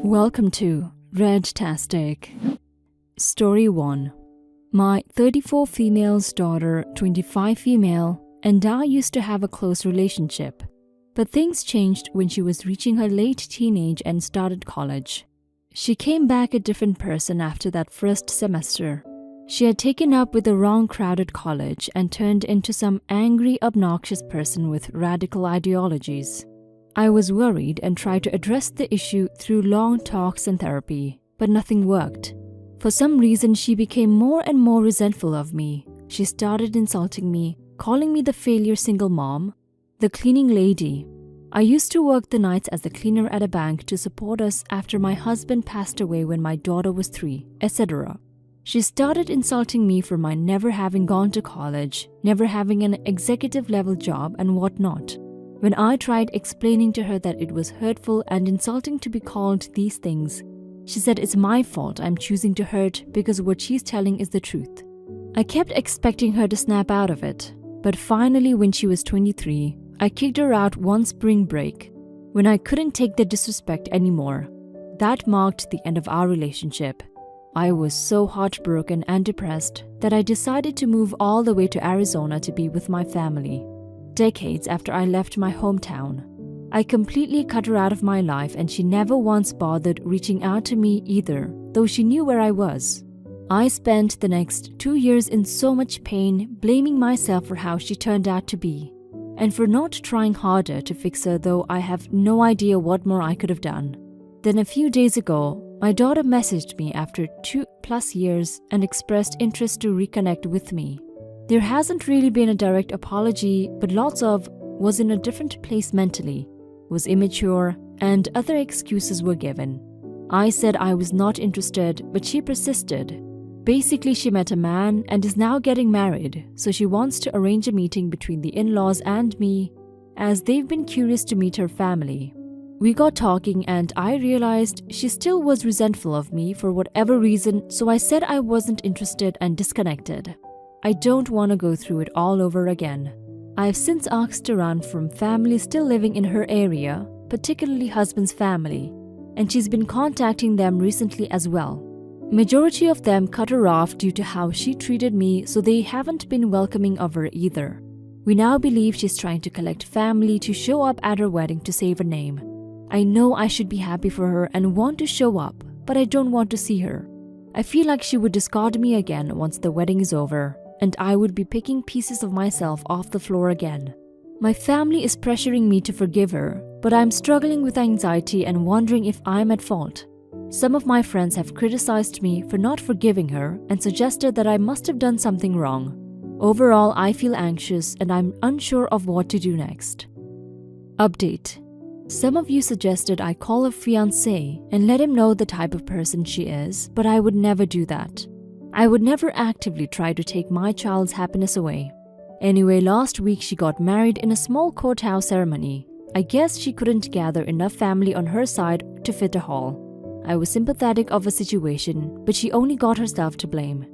Welcome to Redtastic. Story 1. My 34 female's daughter, 25 female, and I used to have a close relationship. But things changed when she was reaching her late teenage and started college. She came back a different person after that first semester. She had taken up with the wrong crowd at college and turned into some angry, obnoxious person with radical ideologies. I was worried and tried to address the issue through long talks and therapy, but nothing worked. For some reason, she became more and more resentful of me. She started insulting me, calling me the failure single mom, the cleaning lady. I used to work the nights as a cleaner at a bank to support us after my husband passed away when my daughter was 3, etc. She started insulting me for my never having gone to college, never having an executive level job, and whatnot. When I tried explaining to her that it was hurtful and insulting to be called these things, she said it's my fault I'm choosing to hurt because what she's telling is the truth. I kept expecting her to snap out of it, but finally when she was 23, I kicked her out one spring break, when I couldn't take the disrespect anymore. That marked the end of our relationship. I was so heartbroken and depressed that I decided to move all the way to Arizona to be with my family. Decades after I left my hometown, I completely cut her out of my life and she never once bothered reaching out to me either, though she knew where I was. I spent the next 2 years in so much pain, blaming myself for how she turned out to be, and for not trying harder to fix her, though I have no idea what more I could have done. Then a few days ago, my daughter messaged me after 2+ years and expressed interest to reconnect with me. There hasn't really been a direct apology, but lots of was in a different place mentally, was immature, and other excuses were given. I said I was not interested, but she persisted. Basically, she met a man and is now getting married, so she wants to arrange a meeting between the in-laws and me, as they've been curious to meet her family. We got talking and I realized she still was resentful of me for whatever reason, so I said I wasn't interested and disconnected. I don't want to go through it all over again. I have since asked around from family still living in her area, particularly husband's family, and she's been contacting them recently as well. Majority of them cut her off due to how she treated me, so they haven't been welcoming of her either. We now believe she's trying to collect family to show up at her wedding to save her name. I know I should be happy for her and want to show up, but I don't want to see her. I feel like she would discard me again once the wedding is over, and I would be picking pieces of myself off the floor again. My family is pressuring me to forgive her, but I'm struggling with anxiety and wondering if I'm at fault. Some of my friends have criticized me for not forgiving her and suggested that I must have done something wrong. Overall, I feel anxious and I'm unsure of what to do next. Update. Some of you suggested I call her fiancé and let him know the type of person she is, but I would never do that. I would never actively try to take my child's happiness away. Anyway, last week she got married in a small courthouse ceremony. I guess she couldn't gather enough family on her side to fit a hall. I was sympathetic of a situation, but she only got herself to blame.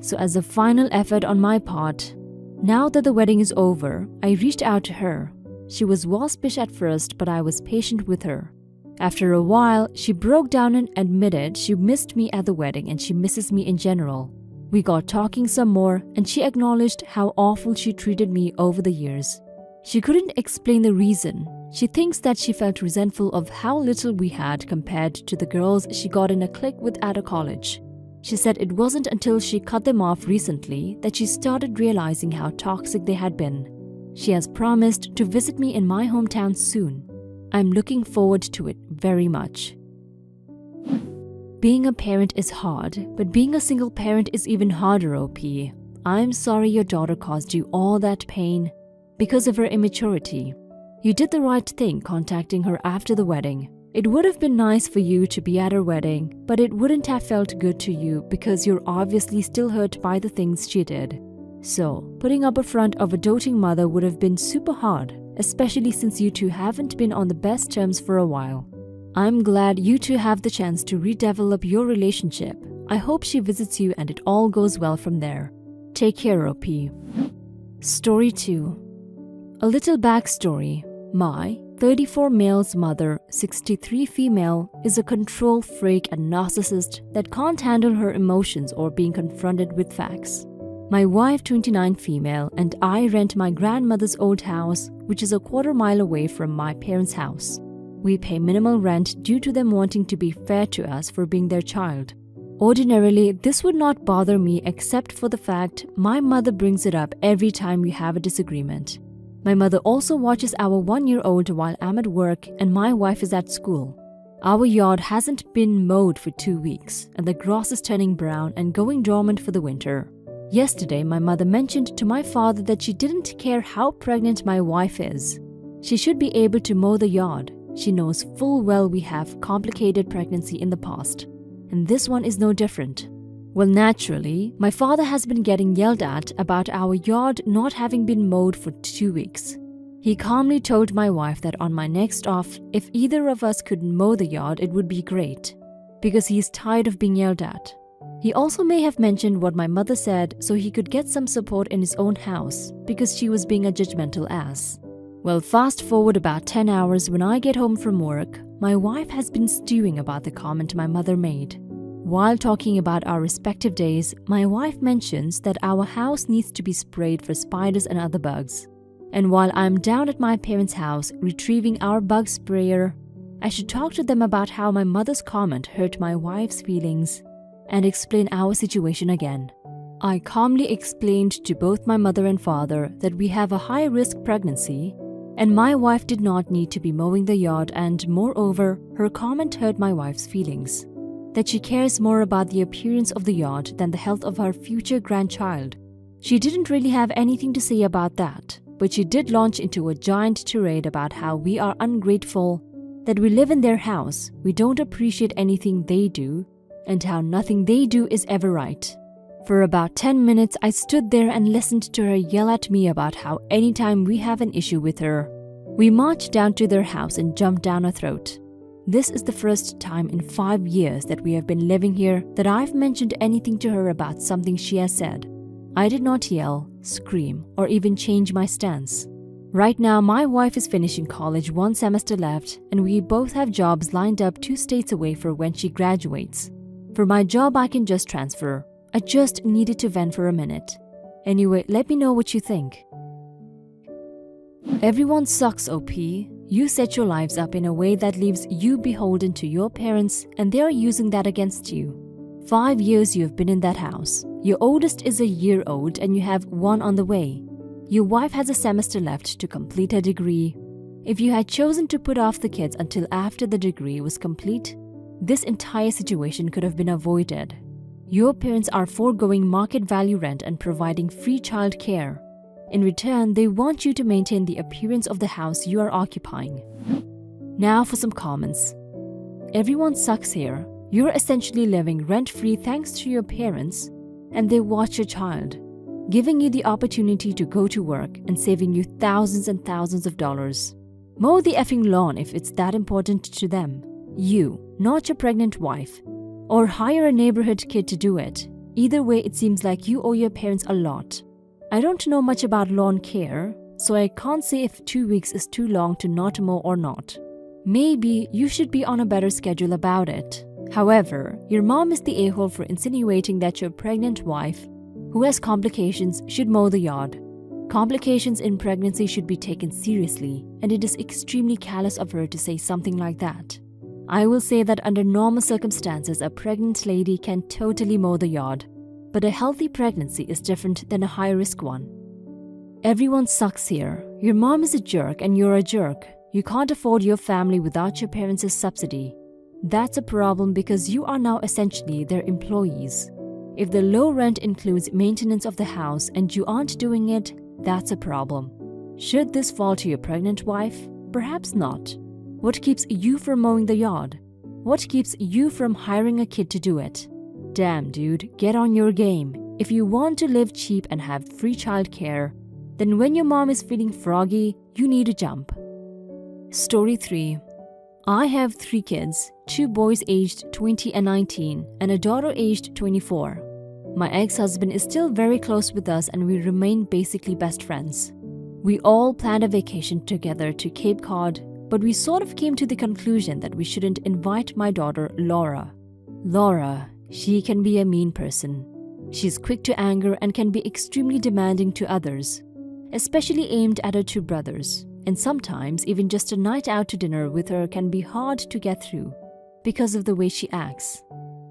So as a final effort on my part, now that the wedding is over, I reached out to her. She was waspish at first, but I was patient with her. After a while, she broke down and admitted she missed me at the wedding and she misses me in general. We got talking some more and she acknowledged how awful she treated me over the years. She couldn't explain the reason. She thinks that she felt resentful of how little we had compared to the girls she got in a clique with at a college. She said it wasn't until she cut them off recently that she started realizing how toxic they had been. She has promised to visit me in my hometown soon. I'm looking forward to it very much. Being a parent is hard, but being a single parent is even harder, OP. I'm sorry your daughter caused you all that pain because of her immaturity. You did the right thing contacting her after the wedding. It would have been nice for you to be at her wedding, but it wouldn't have felt good to you because you're obviously still hurt by the things she did. So, putting up a front of a doting mother would have been super hard, especially since you two haven't been on the best terms for a while. I'm glad you two have the chance to redevelop your relationship. I hope she visits you and it all goes well from there. Take care, OP. Story 2. A little backstory. My 34 male's mother, 63 female, is a control freak and narcissist that can't handle her emotions or being confronted with facts. My wife, 29 female, and I rent my grandmother's old house, which is a quarter-mile away from my parents' house. We pay minimal rent due to them wanting to be fair to us for being their child. Ordinarily, this would not bother me except for the fact my mother brings it up every time we have a disagreement. My mother also watches our 1-year-old while I'm at work and my wife is at school. Our yard hasn't been mowed for 2 weeks, and the grass is turning brown and going dormant for the winter. Yesterday, my mother mentioned to my father that she didn't care how pregnant my wife is. She should be able to mow the yard. She knows full well we have complicated pregnancy in the past, and this one is no different. Well, naturally, my father has been getting yelled at about our yard not having been mowed for 2 weeks. He calmly told my wife that on my next off, if either of us could mow the yard, it would be great, because he's tired of being yelled at. He also may have mentioned what my mother said so he could get some support in his own house, because she was being a judgmental ass. Well, fast forward about 10 hours when I get home from work, my wife has been stewing about the comment my mother made. While talking about our respective days, my wife mentions that our house needs to be sprayed for spiders and other bugs. And while I'm down at my parents' house retrieving our bug sprayer, I should talk to them about how my mother's comment hurt my wife's feelings and explain our situation again. I calmly explained to both my mother and father that we have a high-risk pregnancy and my wife did not need to be mowing the yard, and moreover, her comment hurt my wife's feelings. That she cares more about the appearance of the yard than the health of her future grandchild. She didn't really have anything to say about that, but she did launch into a giant tirade about how we are ungrateful, that we live in their house, we don't appreciate anything they do, and how nothing they do is ever right. For about 10 minutes, I stood there and listened to her yell at me about how anytime we have an issue with her, we march down to their house and jump down her throat. This is the first time in 5 years that we have been living here that I've mentioned anything to her about something she has said. I did not yell, scream, or even change my stance. Right now, my wife is finishing college, 1 semester left, and we both have jobs lined up 2 states away for when she graduates. For my job, I can just transfer. I just needed to vent for a minute. Anyway, let me know what you think. Everyone sucks, OP. You set your lives up in a way that leaves you beholden to your parents, and they are using that against you. 5 years you have been in that house. Your oldest is a year old and you have 1 on the way. Your wife has a semester left to complete her degree. If you had chosen to put off the kids until after the degree was complete, this entire situation could have been avoided. Your parents are foregoing market value rent and providing free child care. In return, they want you to maintain the appearance of the house you are occupying. Now for some comments. Everyone sucks here. You're essentially living rent-free thanks to your parents, and they watch your child, giving you the opportunity to go to work and saving you thousands and thousands of dollars. Mow the effing lawn if it's that important to them. You, not your pregnant wife. Or hire a neighborhood kid to do it. Either way, it seems like you owe your parents a lot. I don't know much about lawn care, so I can't say if 2 weeks is too long to not mow or not. Maybe you should be on a better schedule about it. However, your mom is the a-hole for insinuating that your pregnant wife, who has complications, should mow the yard. Complications in pregnancy should be taken seriously, and it is extremely callous of her to say something like that. I will say that under normal circumstances, a pregnant lady can totally mow the yard, but a healthy pregnancy is different than a high-risk one. Everyone sucks here. Your mom is a jerk and you're a jerk. You can't afford your family without your parents' subsidy. That's a problem because you are now essentially their employees. If the low rent includes maintenance of the house and you aren't doing it, that's a problem. Should this fall to your pregnant wife? Perhaps not. What keeps you from mowing the yard? What keeps you from hiring a kid to do it? Damn, dude, get on your game. If you want to live cheap and have free childcare, then when your mom is feeling froggy, you need to jump. Story 3. I have 3 kids, 2 boys aged 20 and 19, and a daughter aged 24. My ex-husband is still very close with us and we remain basically best friends. We all planned a vacation together to Cape Cod, but we sort of came to the conclusion that we shouldn't invite my daughter Laura. Laura, she can be a mean person. She's quick to anger and can be extremely demanding to others, especially aimed at her two brothers. And sometimes even just a night out to dinner with her can be hard to get through because of the way she acts.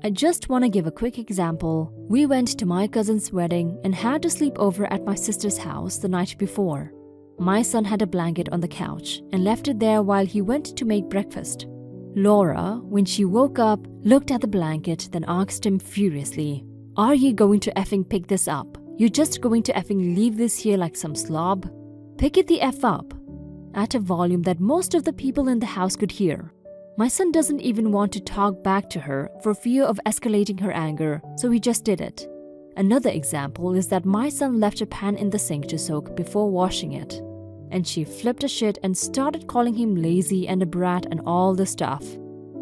I just want to give a quick example. We went to my cousin's wedding and had to sleep over at my sister's house the night before. My son had a blanket on the couch and left it there while he went to make breakfast. Laura, when she woke up, looked at the blanket, then asked him furiously, "Are you going to effing pick this up? You're just going to effing leave this here like some slob? Pick it the F up," at a volume that most of the people in the house could hear. My son doesn't even want to talk back to her for fear of escalating her anger, so he just did it. Another example is that my son left a pan in the sink to soak before washing it, and she flipped a shit and started calling him lazy and a brat and all the stuff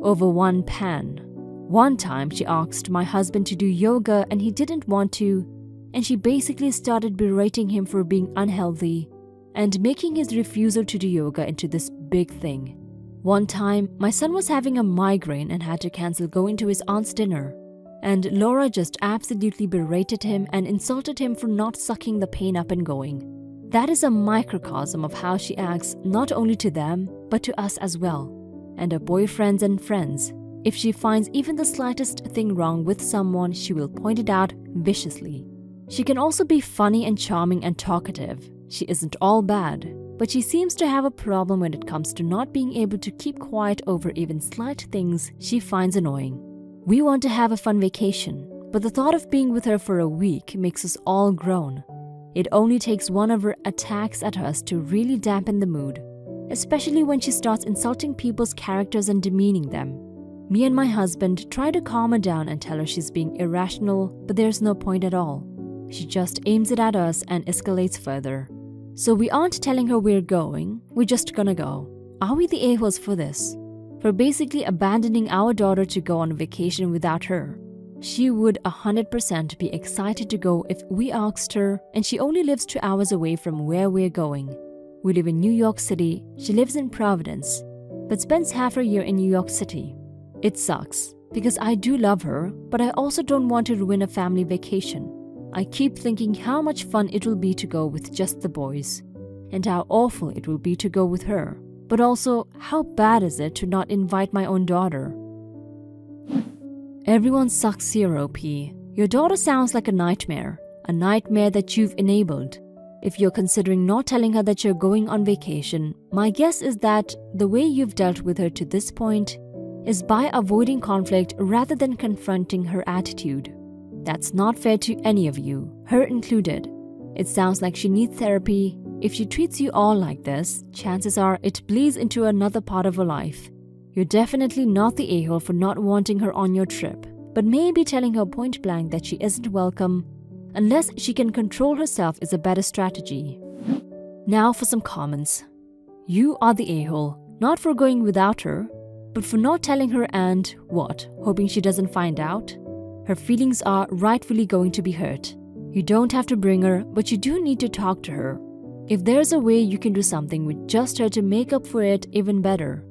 over one pan. One time she asked my husband to do yoga and he didn't want to, and she basically started berating him for being unhealthy and making his refusal to do yoga into this big thing. One time, my son was having a migraine and had to cancel going to his aunt's dinner, and Laura just absolutely berated him and insulted him for not sucking the pain up and going. That is a microcosm of how she acts not only to them, but to us as well, and her boyfriends and friends. If she finds even the slightest thing wrong with someone, she will point it out viciously. She can also be funny and charming and talkative. She isn't all bad, but she seems to have a problem when it comes to not being able to keep quiet over even slight things she finds annoying. We want to have a fun vacation, but the thought of being with her for a week makes us all groan. It only takes one of her attacks at us to really dampen the mood, especially when she starts insulting people's characters and demeaning them. Me and my husband try to calm her down and tell her she's being irrational, but there's no point at all. She just aims it at us and escalates further. So we aren't telling her we're going, we're just gonna go. Are we the a-holes for this? For basically abandoning our daughter to go on vacation without her? She would 100% be excited to go if we asked her, and she only lives 2 hours away from where we're going. We live in New York City, she lives in Providence, but spends half her year in New York City. It sucks, because I do love her, but I also don't want to ruin a family vacation. I keep thinking how much fun it will be to go with just the boys, and how awful it will be to go with her. But also, how bad is it to not invite my own daughter? Everyone sucks here, OP. Your daughter sounds like a nightmare that you've enabled. If you're considering not telling her that you're going on vacation, my guess is that the way you've dealt with her to this point is by avoiding conflict rather than confronting her attitude. That's not fair to any of you, her included. It sounds like she needs therapy. If she treats you all like this, chances are it bleeds into another part of her life. You're definitely not the a-hole for not wanting her on your trip, but maybe telling her point blank that she isn't welcome unless she can control herself is a better strategy. Now for some comments. You are the a-hole, not for going without her, but for not telling her and, what, hoping she doesn't find out? Her feelings are rightfully going to be hurt. You don't have to bring her, but you do need to talk to her. If there's a way you can do something with just her to make up for it, even better.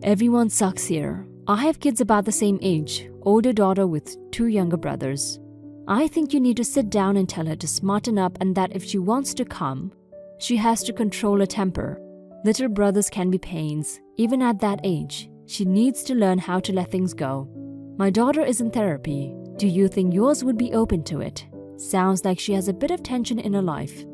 Everyone sucks here. I have kids about the same age, older daughter with 2 younger brothers. I think you need to sit down and tell her to smarten up and that if she wants to come, she has to control her temper. Little brothers can be pains, even at that age. She needs to learn how to let things go. My daughter is in therapy. Do you think yours would be open to it? Sounds like she has a bit of tension in her life.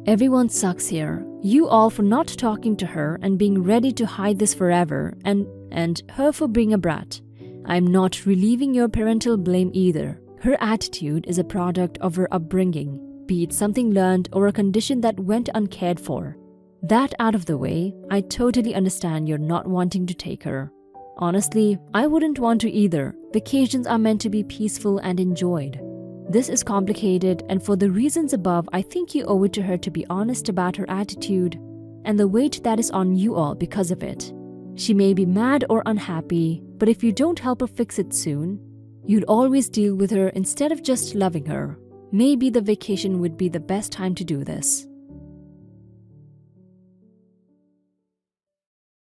Everyone sucks here. You all for not talking to her and being ready to hide this forever, and her for being a brat. I'm not relieving your parental blame either. Her attitude is a product of her upbringing, be it something learned or a condition that went uncared for. That out of the way, I totally understand you're not wanting to take her. Honestly, I wouldn't want to either. Vacations are meant to be peaceful and enjoyed. This is complicated, and for the reasons above, I think you owe it to her to be honest about her attitude and the weight that is on you all because of it. She may be mad or unhappy, but if you don't help her fix it soon, you'd always deal with her instead of just loving her. Maybe the vacation would be the best time to do this.